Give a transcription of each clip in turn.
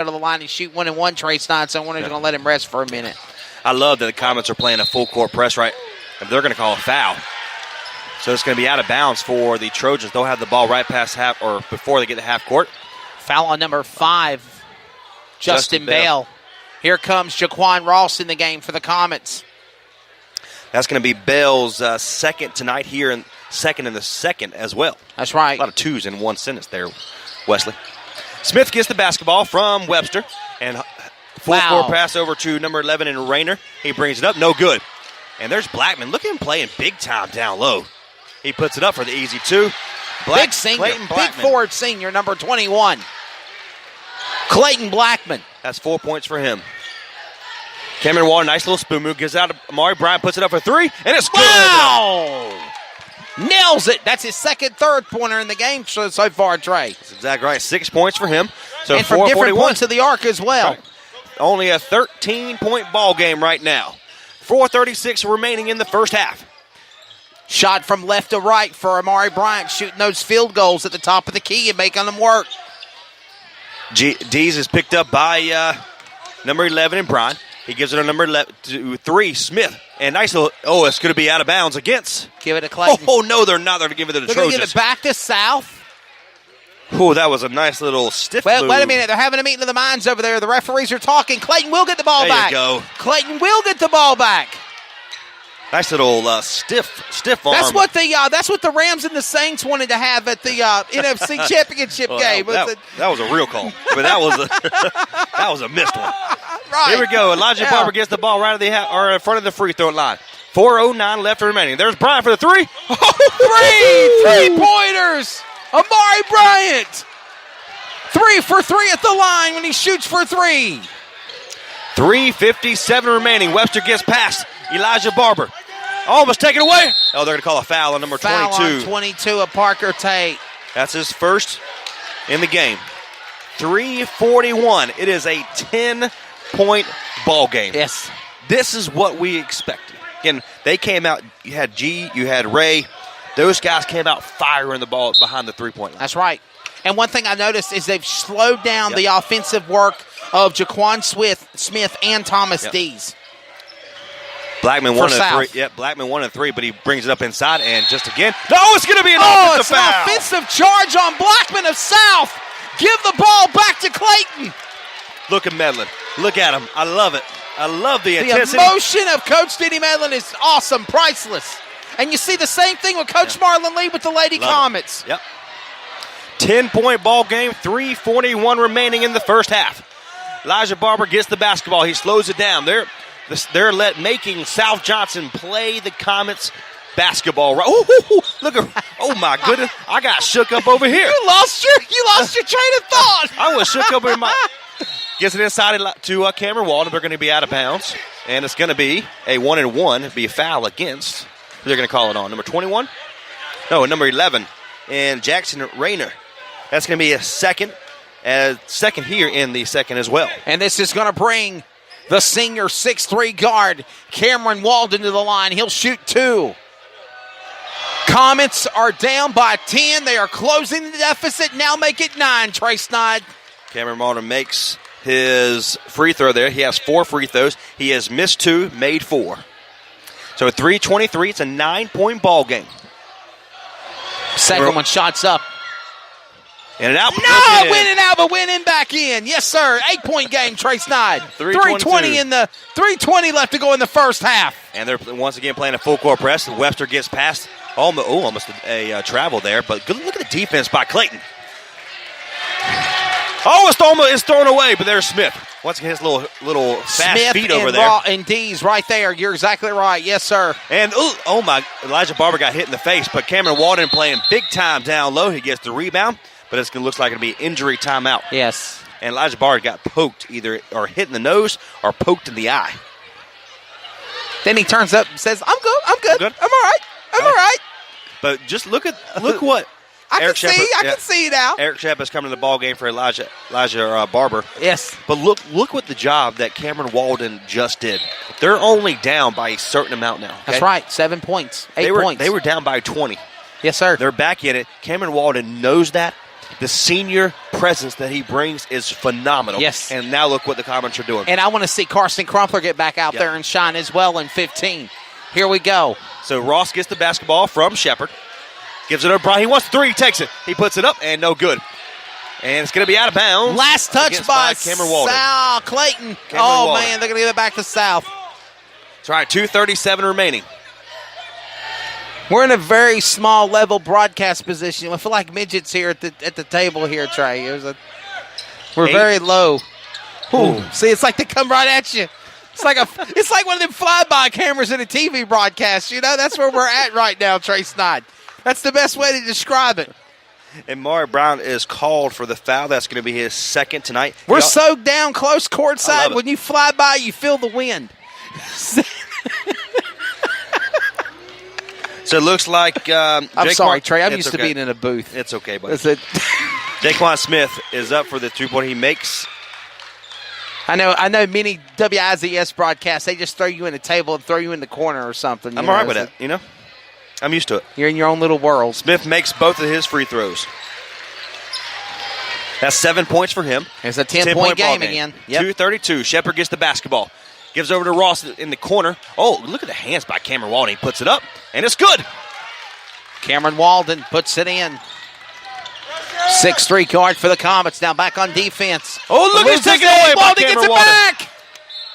out of the line and shoot 1-and-1, Trey Snyder, so I wanted to let him rest for a minute. I love that the Comets are playing a full court press, right? And they're going to call a foul. So it's going to be out of bounds for the Trojans. They'll have the ball right past half, or before they get to half court. Foul on number 5, Justin Bale. Here comes Jaquan Ross in the game for the Comets. That's going to be Bale's second tonight here, and second in the second as well. That's right. A lot of twos in one sentence there, Wesley. Smith gets the basketball from Webster, and full court pass over to number 11 in Rayner. He brings it up, no good. And there's Blackman. Look at him playing big time down low. He puts it up for the easy 2. Big senior, big forward senior, number 21. Clayton Blackman. That's 4 points for him. Cameron Waller, nice little spoon move, gives out to Amari Bryant, puts it up for 3, and it's good. Wow! Nails it. That's his second third-pointer in the game so far, Trey. That's exactly right. 6 points for him. So and from different points of the arc as well. Right. Only a 13-point ball game right now. 4:36 remaining in the first half. Shot from left to right for Amari Bryant, shooting those field goals at the top of the key and making them work. Dees is picked up by number 11 in Bryant. He gives it a number 3, Smith. And nice little, it's going to be out of bounds against. Give it to Clayton. Oh, no, they're not. They're going to give it to the Trojans. They're going to give it back to South. Oh, that was a nice little stiff move. Wait a minute. They're having a meeting of the minds over there. The referees are talking. Clayton will get the ball back. There you go. Clayton will get the ball back. Nice little stiff arm. That's what the Rams and the Saints wanted to have at the NFC Championship game. That was a real call. I mean, that was a missed one. Right. Here we go. Elijah Barber gets the ball right in front of the free throw line. 4:09 left remaining. There's Bryant for the 3. 3-pointers. Amari Bryant. 3 for 3 at the line when he shoots for 3. 3:57 remaining. Webster gets past Elijah Barber. Almost taken away. Oh, they're going to call a foul on number 22. Foul on 22 of Parker Tate. That's his first in the game. 3:41. It is a 10-point ball game. Yes. This is what we expected. Again, they came out. You had G, you had Ray. Those guys came out firing the ball behind the three-point line. That's right. And one thing I noticed is they've slowed down the offensive work of Jaquan Smith and Thomas Dees. Blackman 1 and 3. Yep, Blackman 1 and 3, but he brings it up inside and just again. No, it's going to be an offensive foul. An offensive charge on Blackman of South. Give the ball back to Clayton. Look at Medlin. Look at him. I love it. I love the intensity. The emotion of Coach Denny Medlin is awesome, priceless. And you see the same thing with Coach Marlon Lee with the Lady Comets. Yep. 10-point ball game, 3:41 remaining in the first half. Elijah Barber gets the basketball. He slows it down. They're making South Johnston play the Comets basketball. Look at, oh my goodness, I got shook up over here. You lost your train of thought. I was shook up in my. Gets it inside to Cameron Walden. They're going to be out of bounds, and it's going to be a 1-and-1. It'd be a foul against. They're going to call it on number 21. No, number 11, and Jackson Rayner. That's going to be a second here in the second as well. And this is going to bring the senior 6'3" guard, Cameron Walden, to the line. He'll shoot 2. Comets are down by 10. They are closing the deficit. Now make it 9, Trey Snyder. Cameron Walden makes his free throw there. He has 4 free throws. He has missed 2, made 4. So 3:23, it's a 9-point ball game. Second one, shots up. In and out. No, winning out, but winning back in. Yes, sir. 8-point game, Trey Snyder. 3:20 left to go in the first half. And they're once again playing a full court press. Webster gets past. Almost a travel there, but look at the defense by Clayton. It's thrown away, but there's Smith. Once again, his little fast Smith feet over there. And Dees right there. You're exactly right. Yes, sir. And, Elijah Barber got hit in the face, but Cameron Walden playing big time down low. He gets the rebound, but it looks like it'll be injury timeout. Yes. And Elijah Barber got poked, either or hit in the nose or poked in the eye. Then he turns up and says, I'm good. I'm all right. I'm all right. But just look what I can see now. Eric Shepp is coming to the ball game for Elijah Barber. Yes. But look what the job that Cameron Walden just did. They're only down by a certain amount now. Okay? That's right. 7 points. 8 points. They were down by 20. Yes, sir. They're back in it. Cameron Walden knows that. The senior presence that he brings is phenomenal. Yes. And now look what the Comets are doing. And I want to see Carson Crumpler get back out there and shine as well in 15. Here we go. So Ross gets the basketball from Shepard. Gives it to Brian. He wants 3. He takes it. He puts it up, and no good. And it's going to be out of bounds. Last touch by Cameron Walden. Sal Clayton. Walden. Man, they're going to give it back to South. That's right, 2:37 remaining. We're in a very small level broadcast position. I feel like midgets here at the table here, Trey. We're very low. Ooh. See, it's like they come right at you. It's like one of them flyby cameras in a TV broadcast. That's where we're at right now, Trey Snide. That's the best way to describe it. And Maury Brown is called for the foul. That's going to be his second tonight. We're so down close courtside. When you fly by, you feel the wind. So it looks like I'm sorry, Trey. I'm used to being in a booth. It's okay, buddy. Daquan Smith is up for the 2-point. He makes. I know many WIZS broadcasts, they just throw you in a table and throw you in the corner or something. I'm all right with that, I'm used to it. You're in your own little world. Smith makes both of his free throws. That's 7 points for him. It's a 10-point game again. Yep. 2:32. Shepard gets the basketball. Gives over to Ross in the corner. Oh, look at the hands by Cameron Walden. He puts it up, and it's good. Cameron Walden puts it in. 6-3 guard for the Comets. Now back on defense. Oh, look, he's taking it away by Walden Cameron gets it Walden. back.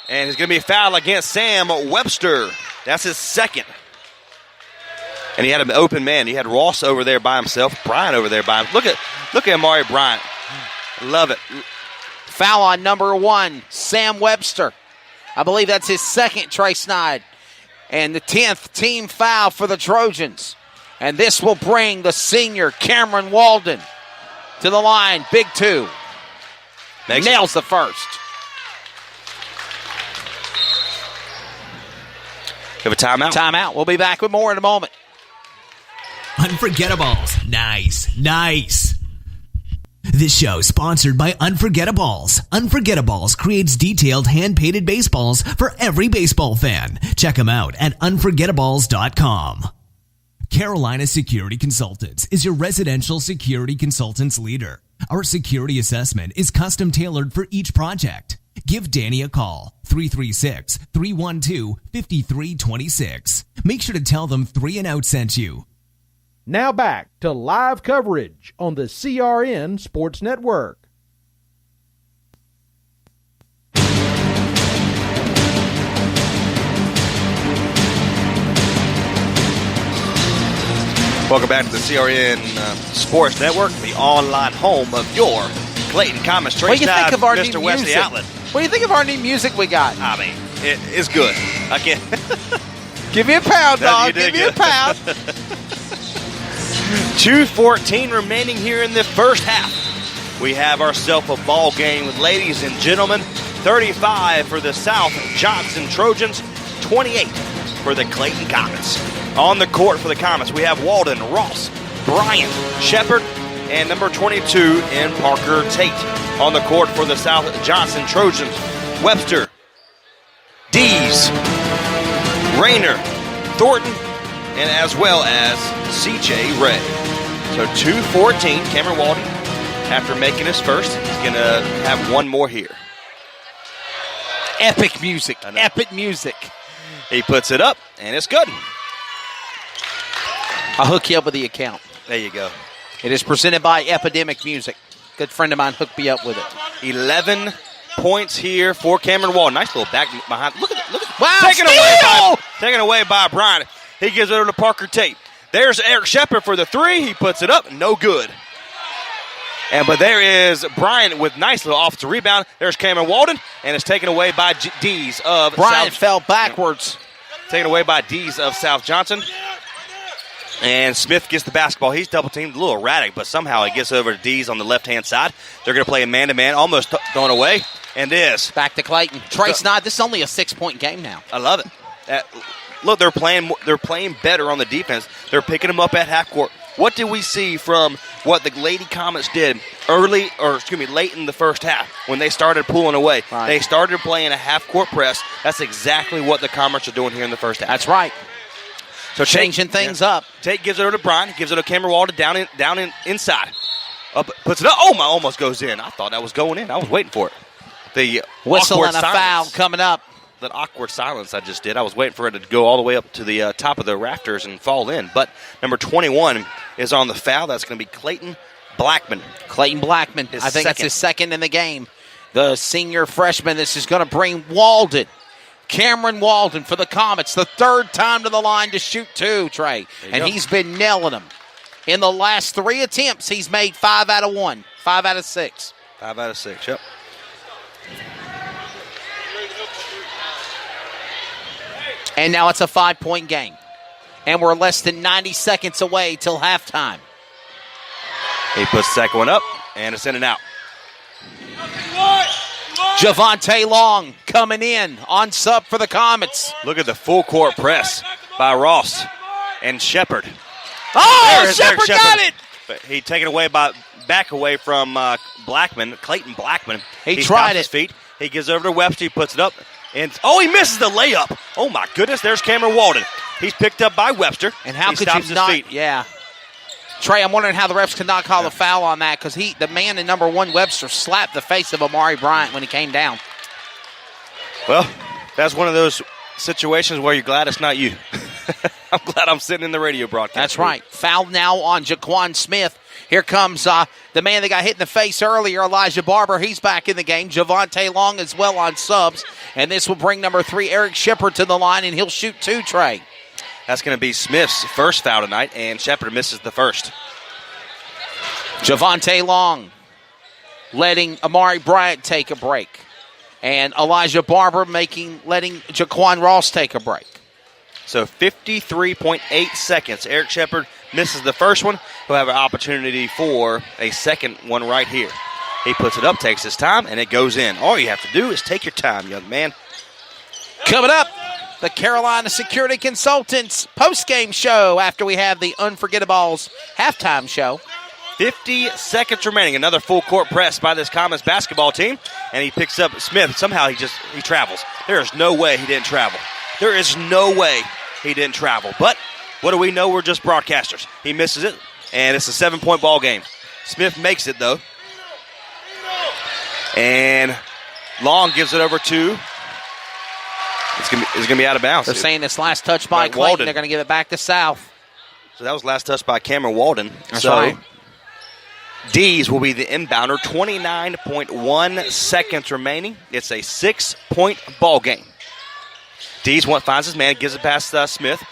And it's going to be a foul against Sam Webster. That's his second. And he had an open man. He had Ross over there by himself, Bryant over there by him. Look at Amari Bryant. Love it. Foul on number 1, Sam Webster. I believe that's his second, Trey Snide. And the 10th team foul for the Trojans. And this will bring the senior Cameron Walden to the line. Big 2. Nails the first. Have a timeout. Timeout. We'll be back with more in a moment. Unforgettables. Nice. This show sponsored by Unforgettables. Unforgettables creates detailed hand-painted baseballs for every baseball fan. Check them out at unforgettables.com. Carolina Security Consultants is your residential security consultants leader. Our security assessment is custom tailored for each project. Give Danny a call, 336-312-5326. Make sure to tell them 3 and Out sent you. Now back to live coverage on the CRN Sports Network. Welcome back to the CRN Sports Network, the online home of your Clayton Comets. What do you think of our new Mr. Wesley music? Outlet. What do you think of our new music we got? I mean, it's good. I can't. Give me a pound, dog. You did Give me a good. pound. 2:14 remaining here in the first half. We have ourselves a ball game with ladies and gentlemen. 35 for the South Johnston Trojans, 28 for the Clayton Comets. On the court for the Comets, we have Walden, Ross, Bryant, Shepard, and number 22 in Parker Tate. On the court for the South Johnston Trojans, Webster, Dees, Rayner, Thornton, and as well as C.J. Ray. So 2:14, Cameron Walden, after making his first, he's going to have one more here. Epic music. Epic music. He puts it up, and it's good. I'll hook you up with the account. There you go. It is presented by Epidemic Music. Good friend of mine hooked me up with it. 11 points here for Cameron Walden. Nice little back behind. Look at it. Wow, taken away by Bryant. He gives it over to Parker Tate. There's Eric Shepard for the 3. He puts it up. No good. But there is Bryant with nice little offensive rebound. There's Cameron Walden, and it's taken away by Dees of Bryant South. fell backwards. Taken away by Dees of South Johnson. And Smith gets the basketball. He's double-teamed, a little erratic, but somehow he gets over to Dees on the left-hand side. They're going to play a man-to-man, almost thrown away. And this. Back to Clayton. Trey Snide, this is only a 6-point game now. I love it. Look, they're playing better on the defense. They're picking them up at half court. What did we see from what the Lady Comets did late in the first half when they started pulling away? Right. They started playing a half-court press. That's exactly what the Comets are doing here in the first half. That's right. So changing things up. Tate gives it over to Bryant. Gives it to Cameron Walden down inside. Up, puts it up. Oh, my, almost goes in. I thought that was going in. I was waiting for it. The whistle and a silence. foul coming up. That awkward silence I just did. I was waiting for it to go all the way up to the top of the rafters and fall in. But number 21 is on the foul. That's going to be Clayton Blackman. Clayton Blackman. His I think second. it's his second in the game. The senior freshman. This is going to bring Walden. Cameron Walden for the Comets. The third time to the line to shoot two, Trey. And he's been nailing them. In the last 3 attempts, he's made 5 out of 1. 5 out of 6. 5 out of 6, yep. And now it's a 5-point game. And we're less than 90 seconds away till halftime. He puts the second one up, and it's in and out. Javante Long coming in on sub for the Comets. Look at the full court press by Ross and Shepard. Oh, There's Shepard got it. But he taken away back away from Blackman, Clayton Blackman. He tried stops his it. feet. He gives over to Webster. He puts it up. And he misses the layup. Oh, my goodness. There's Cameron Walden. He's picked up by Webster. And how he could stops you his not? feet. Yeah. Trey, I'm wondering how the refs could not call a foul on that because the man in number 1, Webster, slapped the face of Amari Bryant when he came down. Well, that's one of those situations where you're glad it's not you. I'm glad I'm sitting in the radio broadcast. That's right. Foul now on Jaquan Smith. Here comes the man that got hit in the face earlier, Elijah Barber. He's back in the game. Javante Long as well on subs. And this will bring number 3, Eric Shepard, to the line, and he'll shoot 2, Trey. That's going to be Smith's first foul tonight, and Shepard misses the first. Javante Long letting Amari Bryant take a break. And Elijah Barber letting Jaquan Ross take a break. So 53.8 seconds. Eric Shepard misses the first one. He'll have an opportunity for a second one right here. He puts it up, takes his time, and it goes in. All you have to do is take your time, young man. Coming up, the Carolina Security Consultants post-game show after we have the Unforgettables halftime show. 50 seconds remaining. Another full court press by this Comets basketball team. And he picks up Smith. Somehow he travels. There is no way he didn't travel. There is no way he didn't travel. But what do we know? We're just broadcasters. He misses it, and it's a 7-point ball game. Smith makes it, though. And Long gives it over to... It's gonna be out of bounds. They're saying it's last touch by Clayton. Walden. They're going to give it back to South. So that was last touch by Cameron Walden. That's right. D's will be the inbounder. 29.1 seconds remaining. It's a 6-point ball game. D's finds his man, gives it past Smith.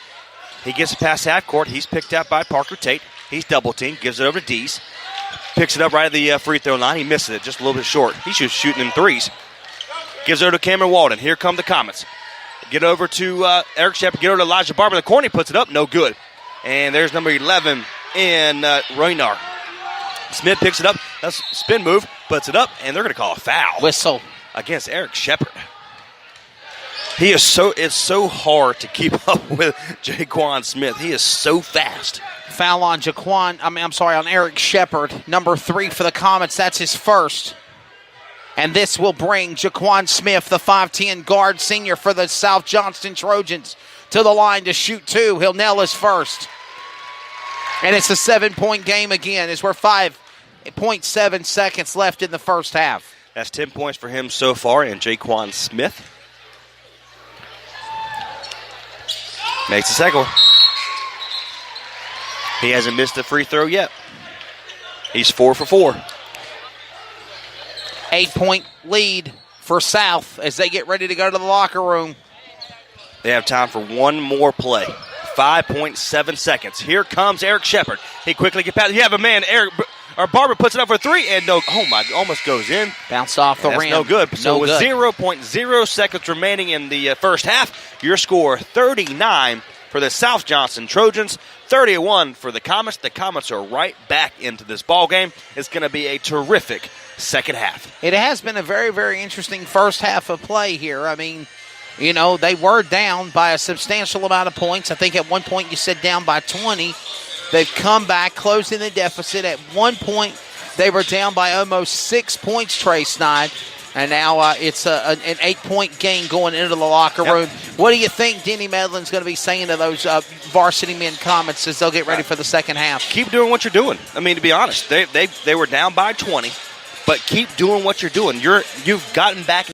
He gets it past half court. He's picked out by Parker Tate. He's double teamed, gives it over to D's. Picks it up right at the free throw line. He misses it just a little bit short. He's just shooting them threes. Gives it over to Cameron Walden. Here come the Comets. Get over to Eric Shepard. Get over to Elijah Barber. The corner, he puts it up. No good. And there's number 11 in Roynar. Smith picks it up. That's a spin move. Puts it up. And they're going to call a foul. Whistle. Against Eric Shepard. It's so hard to keep up with Jaquan Smith. He is so fast. Foul on on Eric Shepard, number 3 for the Comets. That's his first. And this will bring Jaquan Smith, the 5'10 guard senior for the South Johnston Trojans, to the line to shoot 2. He'll nail his first. And it's a 7-point game again as we're 5.7 seconds left in the first half. That's 10 points for him so far, and Jaquan Smith makes the second one. He hasn't missed a free throw yet. He's 4 for 4. 8-point lead for South as they get ready to go to the locker room. They have time for one more play. 5.7 seconds. Here comes Eric Shepard. He quickly gets past. You have a man, Barber puts it up for 3, and almost goes in. Bounced off the rim. That's no good. So with 0.0 seconds remaining in the first half, your score 39 for the South Johnston Trojans, 31 for the Comets. The Comets are right back into this ball game. It's going to be a terrific second half. It has been a very, very interesting first half of play here. I mean, they were down by a substantial amount of points. I think at one point you said down by 20. They've come back, closing the deficit. At one point, they were down by almost 6 points, Trey Snide. And now it's an 8-point game going into the locker room. What do you think Denny Medlin's going to be saying to those varsity men Comets as they'll get ready for the second half? Keep doing what you're doing. I mean, to be honest, they were down by 20, but keep doing what you're doing. You've gotten back